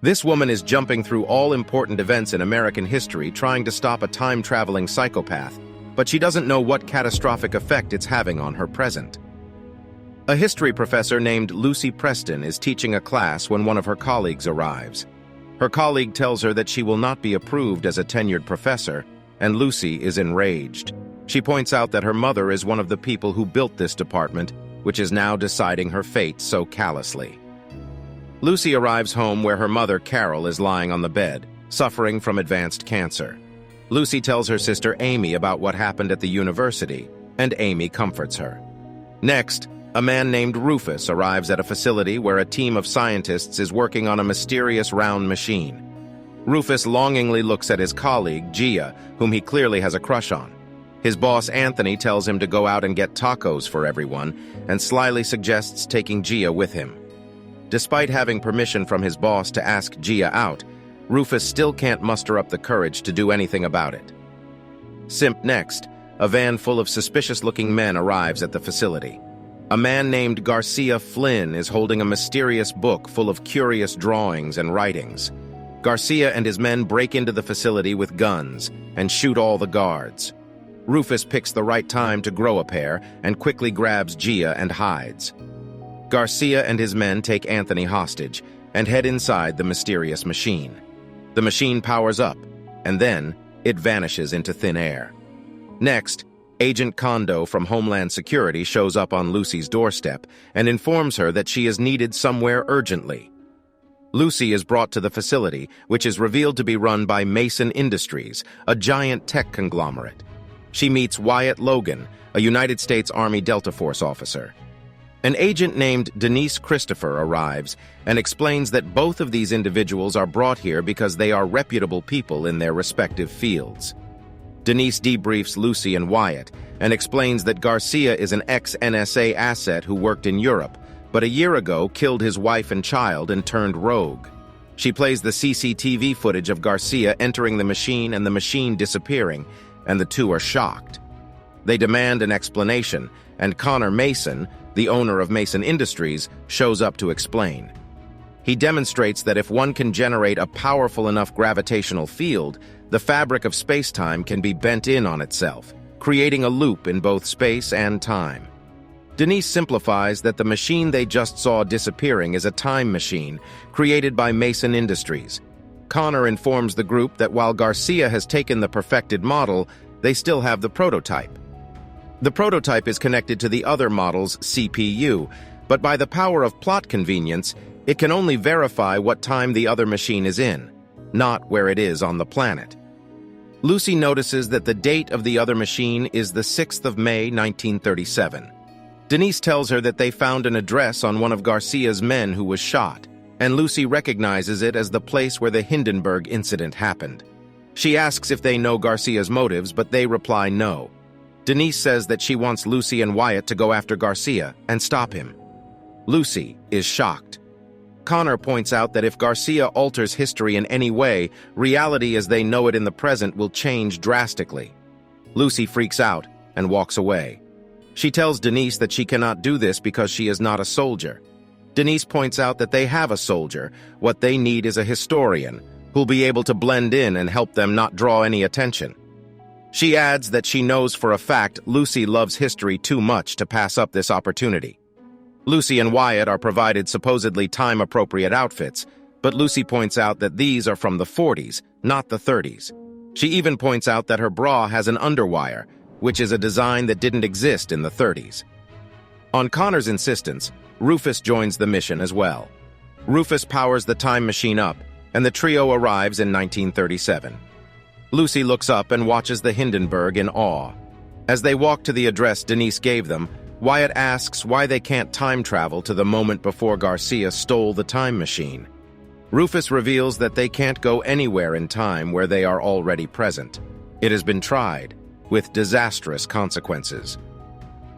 This woman is jumping through all important events in American history trying to stop a time-traveling psychopath, but she doesn't know what catastrophic effect it's having on her present. A history professor named Lucy Preston is teaching a class when one of her colleagues arrives. Her colleague tells her that she will not be approved as a tenured professor, and Lucy is enraged. She points out that her mother is one of the people who built this department, which is now deciding her fate so callously. Lucy arrives home where her mother, Carol, is lying on the bed, suffering from advanced cancer. Lucy tells her sister Amy about what happened at the university, and Amy comforts her. Next, a man named Rufus arrives at a facility where a team of scientists is working on a mysterious round machine. Rufus longingly looks at his colleague, Gia, whom he clearly has a crush on. His boss, Anthony, tells him to go out and get tacos for everyone, and slyly suggests taking Gia with him. Despite having permission from his boss to ask Gia out, Rufus still can't muster up the courage to do anything about it. Next, a van full of suspicious-looking men arrives at the facility. A man named Garcia Flynn is holding a mysterious book full of curious drawings and writings. Garcia and his men break into the facility with guns and shoot all the guards. Rufus picks the right time to grow a pair and quickly grabs Gia and hides. Garcia and his men take Anthony hostage and head inside the mysterious machine. The machine powers up, and then it vanishes into thin air. Next, Agent Kondo from Homeland Security shows up on Lucy's doorstep and informs her that she is needed somewhere urgently. Lucy is brought to the facility, which is revealed to be run by Mason Industries, a giant tech conglomerate. She meets Wyatt Logan, a United States Army Delta Force officer. An agent named Denise Christopher arrives and explains that both of these individuals are brought here because they are reputable people in their respective fields. Denise debriefs Lucy and Wyatt and explains that Garcia is an ex-NSA asset who worked in Europe, but a year ago killed his wife and child and turned rogue. She plays the CCTV footage of Garcia entering the machine and the machine disappearing, and the two are shocked. They demand an explanation, and Connor Mason, the owner of Mason Industries, shows up to explain. He demonstrates that if one can generate a powerful enough gravitational field, the fabric of space-time can be bent in on itself, creating a loop in both space and time. Denise simplifies that the machine they just saw disappearing is a time machine created by Mason Industries. Connor informs the group that while Garcia has taken the perfected model, they still have the prototype. The prototype is connected to the other model's CPU, but by the power of plot convenience, it can only verify what time the other machine is in, not where it is on the planet. Lucy notices that the date of the other machine is the 6th of May, 1937. Denise tells her that they found an address on one of Garcia's men who was shot, and Lucy recognizes it as the place where the Hindenburg incident happened. She asks if they know Garcia's motives, but they reply no. Denise says that she wants Lucy and Wyatt to go after Garcia and stop him. Lucy is shocked. Connor points out that if Garcia alters history in any way, reality as they know it in the present will change drastically. Lucy freaks out and walks away. She tells Denise that she cannot do this because she is not a soldier. Denise points out that they have a soldier. What they need is a historian who'll be able to blend in and help them not draw any attention. She adds that she knows for a fact Lucy loves history too much to pass up this opportunity. Lucy and Wyatt are provided supposedly time-appropriate outfits, but Lucy points out that these are from the 40s, not the 30s. She even points out that her bra has an underwire, which is a design that didn't exist in the 30s. On Connor's insistence, Rufus joins the mission as well. Rufus powers the time machine up, and the trio arrives in 1937. Lucy looks up and watches the Hindenburg in awe. As they walk to the address Denise gave them, Wyatt asks why they can't time travel to the moment before Garcia stole the time machine. Rufus reveals that they can't go anywhere in time where they are already present. It has been tried, with disastrous consequences.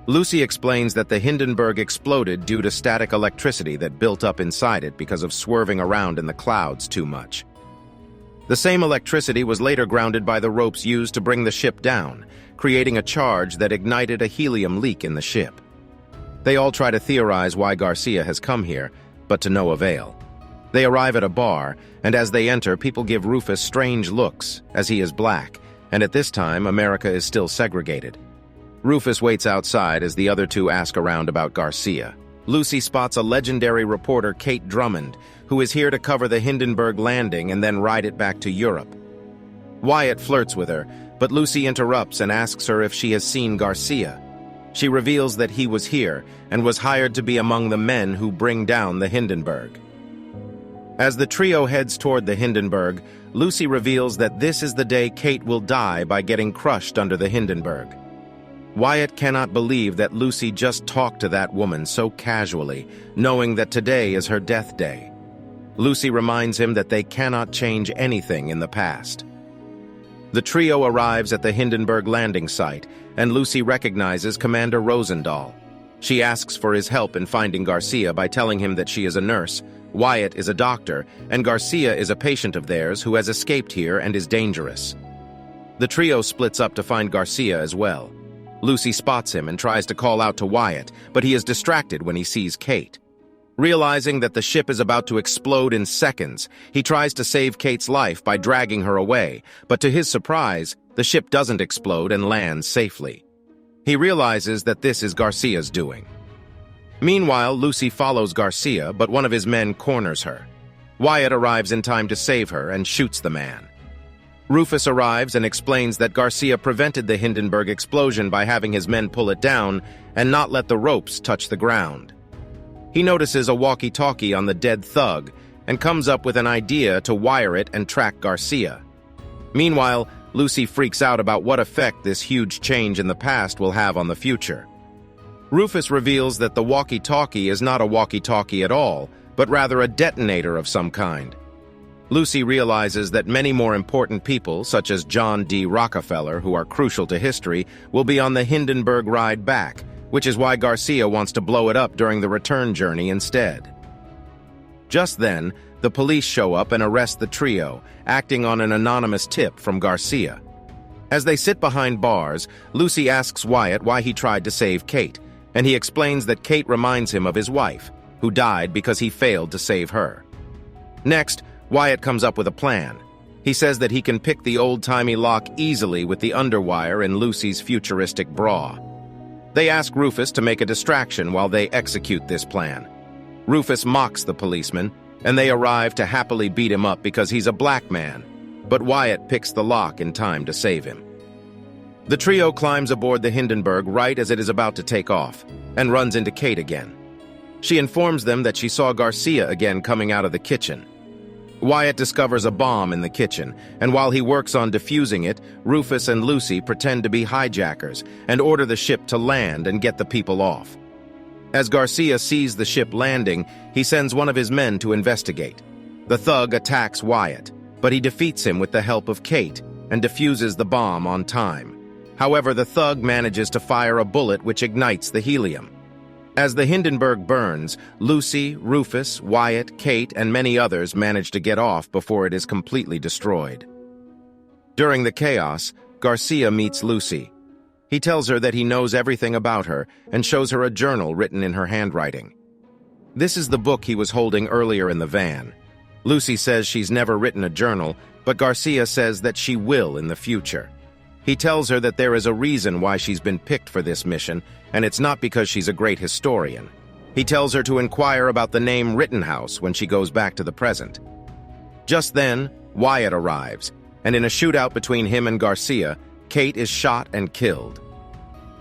Lucy explains that the Hindenburg exploded due to static electricity that built up inside it because of swerving around in the clouds too much. The same electricity was later grounded by the ropes used to bring the ship down, creating a charge that ignited a helium leak in the ship. They all try to theorize why Garcia has come here, but to no avail. They arrive at a bar, and as they enter, people give Rufus strange looks, as he is black, and at this time, America is still segregated. Rufus waits outside as the other two ask around about Garcia. Lucy spots a legendary reporter, Kate Drummond, who is here to cover the Hindenburg landing and then ride it back to Europe. Wyatt flirts with her, but Lucy interrupts and asks her if she has seen Garcia. She reveals that he was here and was hired to be among the men who bring down the Hindenburg. As the trio heads toward the Hindenburg, Lucy reveals that this is the day Kate will die by getting crushed under the Hindenburg. Wyatt cannot believe that Lucy just talked to that woman so casually, knowing that today is her death day. Lucy reminds him that they cannot change anything in the past. The trio arrives at the Hindenburg landing site, and Lucy recognizes Commander Rosendahl. She asks for his help in finding Garcia by telling him that she is a nurse, Wyatt is a doctor, and Garcia is a patient of theirs who has escaped here and is dangerous. The trio splits up to find Garcia as well. Lucy spots him and tries to call out to Wyatt, but he is distracted when he sees Kate. Realizing that the ship is about to explode in seconds, he tries to save Kate's life by dragging her away, but to his surprise, the ship doesn't explode and lands safely. He realizes that this is Garcia's doing. Meanwhile, Lucy follows Garcia, but one of his men corners her. Wyatt arrives in time to save her and shoots the man. Rufus arrives and explains that Garcia prevented the Hindenburg explosion by having his men pull it down and not let the ropes touch the ground. He notices a walkie-talkie on the dead thug and comes up with an idea to wire it and track Garcia. Meanwhile, Lucy freaks out about what effect this huge change in the past will have on the future. Rufus reveals that the walkie-talkie is not a walkie-talkie at all, but rather a detonator of some kind. Lucy realizes that many more important people, such as John D. Rockefeller, who are crucial to history, will be on the Hindenburg ride back, which is why Garcia wants to blow it up during the return journey instead. Just then, the police show up and arrest the trio, acting on an anonymous tip from Garcia. As they sit behind bars, Lucy asks Wyatt why he tried to save Kate, and he explains that Kate reminds him of his wife, who died because he failed to save her. Next, Wyatt comes up with a plan. He says that he can pick the old-timey lock easily with the underwire in Lucy's futuristic bra. They ask Rufus to make a distraction while they execute this plan. Rufus mocks the policeman, and they arrive to happily beat him up because he's a black man, but Wyatt picks the lock in time to save him. The trio climbs aboard the Hindenburg right as it is about to take off, and runs into Kate again. She informs them that she saw Garcia again coming out of the kitchen. Wyatt discovers a bomb in the kitchen, and while he works on defusing it, Rufus and Lucy pretend to be hijackers and order the ship to land and get the people off. As Garcia sees the ship landing, he sends one of his men to investigate. The thug attacks Wyatt, but he defeats him with the help of Kate and defuses the bomb on time. However, the thug manages to fire a bullet which ignites the helium. As the Hindenburg burns, Lucy, Rufus, Wyatt, Kate, and many others manage to get off before it is completely destroyed. During the chaos, Garcia meets Lucy. He tells her that he knows everything about her and shows her a journal written in her handwriting. This is the book he was holding earlier in the van. Lucy says she's never written a journal, but Garcia says that she will in the future. He tells her that there is a reason why she's been picked for this mission, and it's not because she's a great historian. He tells her to inquire about the name Rittenhouse when she goes back to the present. Just then, Wyatt arrives, and in a shootout between him and Garcia, Kate is shot and killed.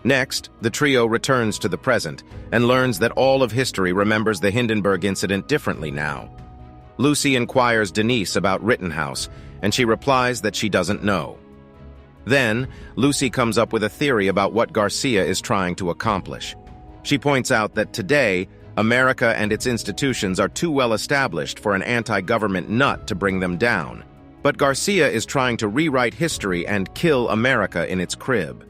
Next, the trio returns to the present and learns that all of history remembers the Hindenburg incident differently now. Lucy inquires Denise about Rittenhouse, and she replies that she doesn't know. Then, Lucy comes up with a theory about what Garcia is trying to accomplish. She points out that today, America and its institutions are too well established for an anti-government nut to bring them down. But Garcia is trying to rewrite history and kill America in its crib.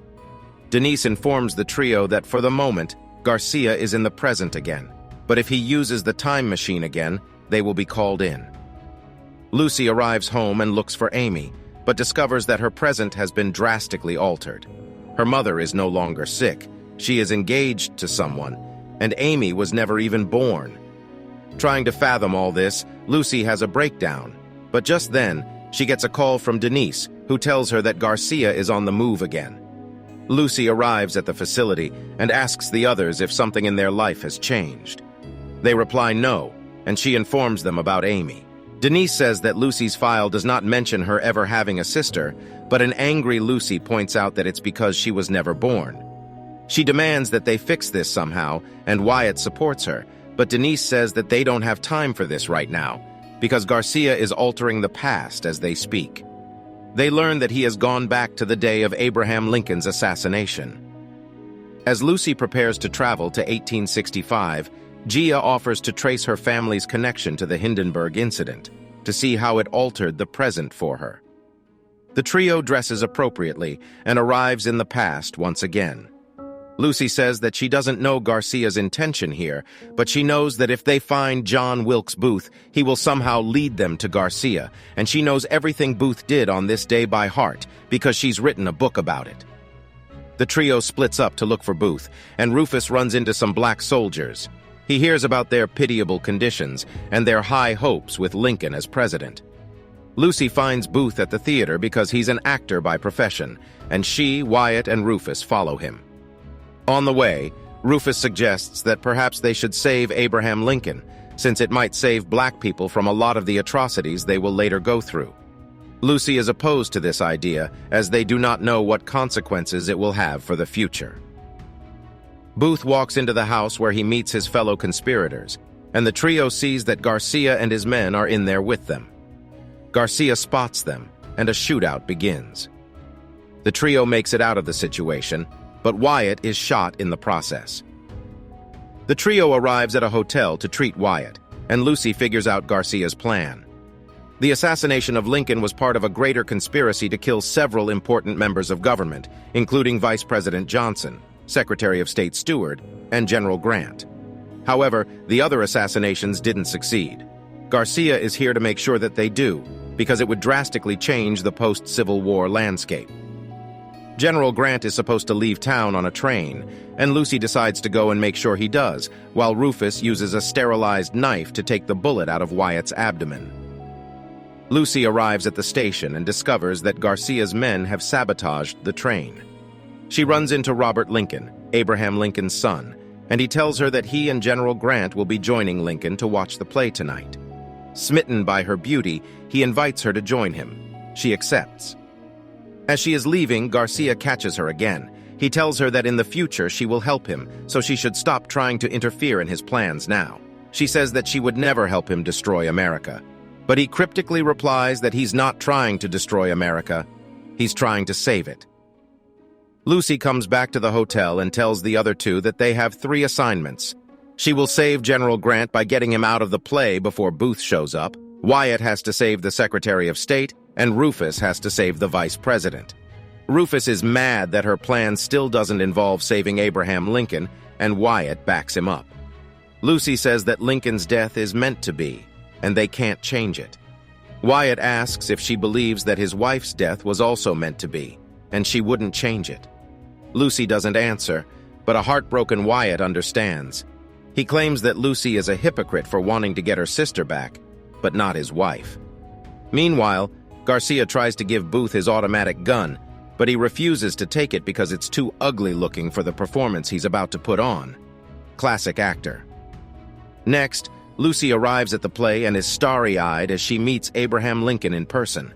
Denise informs the trio that for the moment, Garcia is in the present again, but if he uses the time machine again, they will be called in. Lucy arrives home and looks for Amy, but discovers that her present has been drastically altered. Her mother is no longer sick, she is engaged to someone, and Amy was never even born. Trying to fathom all this, Lucy has a breakdown. But just then, she gets a call from Denise, who tells her that Garcia is on the move again. Lucy arrives at the facility and asks the others if something in their life has changed. They reply no, and she informs them about Amy. Denise says that Lucy's file does not mention her ever having a sister, but an angry Lucy points out that it's because she was never born. She demands that they fix this somehow, and Wyatt supports her, but Denise says that they don't have time for this right now, because Garcia is altering the past as they speak. They learn that he has gone back to the day of Abraham Lincoln's assassination. As Lucy prepares to travel to 1865, Gia offers to trace her family's connection to the Hindenburg incident, to see how it altered the present for her. The trio dresses appropriately and arrives in the past once again. Lucy says that she doesn't know Garcia's intention here, but she knows that if they find John Wilkes Booth, he will somehow lead them to Garcia, and she knows everything Booth did on this day by heart because she's written a book about it. The trio splits up to look for Booth, and Rufus runs into some black soldiers. He hears about their pitiable conditions and their high hopes with Lincoln as president. Lucy finds Booth at the theater because he's an actor by profession, and she, Wyatt, and Rufus follow him. On the way, Rufus suggests that perhaps they should save Abraham Lincoln, since it might save black people from a lot of the atrocities they will later go through. Lucy is opposed to this idea, as they do not know what consequences it will have for the future. Booth walks into the house where he meets his fellow conspirators, and the trio sees that Garcia and his men are in there with them. Garcia spots them, and a shootout begins. The trio makes it out of the situation, but Wyatt is shot in the process. The trio arrives at a hotel to treat Wyatt, and Lucy figures out Garcia's plan. The assassination of Lincoln was part of a greater conspiracy to kill several important members of government, including Vice President Johnson, Secretary of State Stewart, and General Grant. However, the other assassinations didn't succeed. Garcia is here to make sure that they do, because it would drastically change the post-Civil War landscape. General Grant is supposed to leave town on a train, and Lucy decides to go and make sure he does, while Rufus uses a sterilized knife to take the bullet out of Wyatt's abdomen. Lucy arrives at the station and discovers that Garcia's men have sabotaged the train. She runs into Robert Lincoln, Abraham Lincoln's son, and he tells her that he and General Grant will be joining Lincoln to watch the play tonight. Smitten by her beauty, he invites her to join him. She accepts. As she is leaving, Garcia catches her again. He tells her that in the future she will help him, so she should stop trying to interfere in his plans now. She says that she would never help him destroy America. But he cryptically replies that he's not trying to destroy America. He's trying to save it. Lucy comes back to the hotel and tells the other two that they have 3 assignments. She will save General Grant by getting him out of the play before Booth shows up. Wyatt has to save the Secretary of State, and Rufus has to save the Vice President. Rufus is mad that her plan still doesn't involve saving Abraham Lincoln, and Wyatt backs him up. Lucy says that Lincoln's death is meant to be, and they can't change it. Wyatt asks if she believes that his wife's death was also meant to be, and she wouldn't change it. Lucy doesn't answer, but a heartbroken Wyatt understands. He claims that Lucy is a hypocrite for wanting to get her sister back, but not his wife. Meanwhile, Garcia tries to give Booth his automatic gun, but he refuses to take it because it's too ugly-looking for the performance he's about to put on. Classic actor. Next, Lucy arrives at the play and is starry-eyed as she meets Abraham Lincoln in person.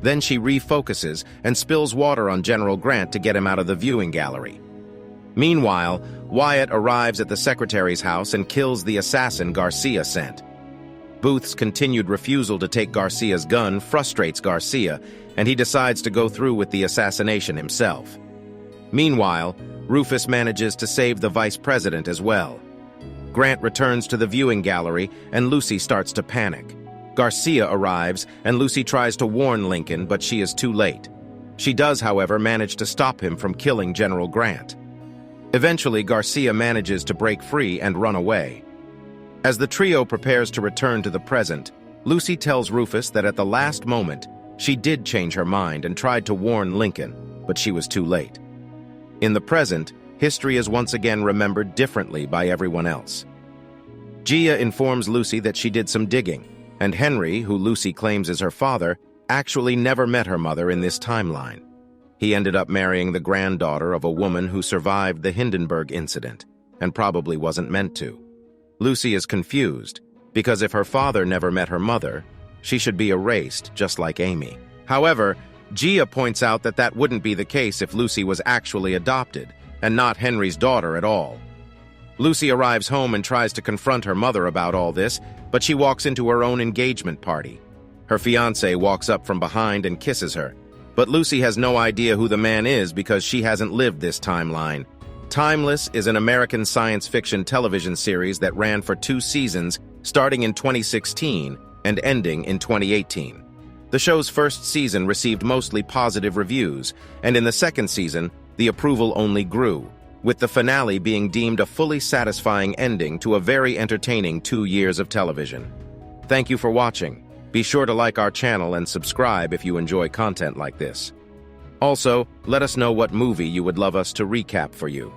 Then she refocuses and spills water on General Grant to get him out of the viewing gallery. Meanwhile, Wyatt arrives at the secretary's house and kills the assassin Garcia sent. Booth's continued refusal to take Garcia's gun frustrates Garcia, and he decides to go through with the assassination himself. Meanwhile, Rufus manages to save the vice president as well. Grant returns to the viewing gallery, and Lucy starts to panic. Garcia arrives, and Lucy tries to warn Lincoln, but she is too late. She does, however, manage to stop him from killing General Grant. Eventually, Garcia manages to break free and run away. As the trio prepares to return to the present, Lucy tells Rufus that at the last moment, she did change her mind and tried to warn Lincoln, but she was too late. In the present, history is once again remembered differently by everyone else. Gia informs Lucy that she did some digging, and Henry, who Lucy claims is her father, actually never met her mother in this timeline. He ended up marrying the granddaughter of a woman who survived the Hindenburg incident, and probably wasn't meant to. Lucy is confused, because if her father never met her mother, she should be erased, just like Amy. However, Gia points out that that wouldn't be the case if Lucy was actually adopted, and not Henry's daughter at all. Lucy arrives home and tries to confront her mother about all this, but she walks into her own engagement party. Her fiancé walks up from behind and kisses her, but Lucy has no idea who the man is because she hasn't lived this timeline. Timeless is an American science fiction television series that ran for 2 seasons, starting in 2016 and ending in 2018. The show's first season received mostly positive reviews, and in the second season, the approval only grew, with the finale being deemed a fully satisfying ending to a very entertaining 2 years of television. Thank you for watching. Be sure to like our channel and subscribe if you enjoy content like this. Also, let us know what movie you would love us to recap for you.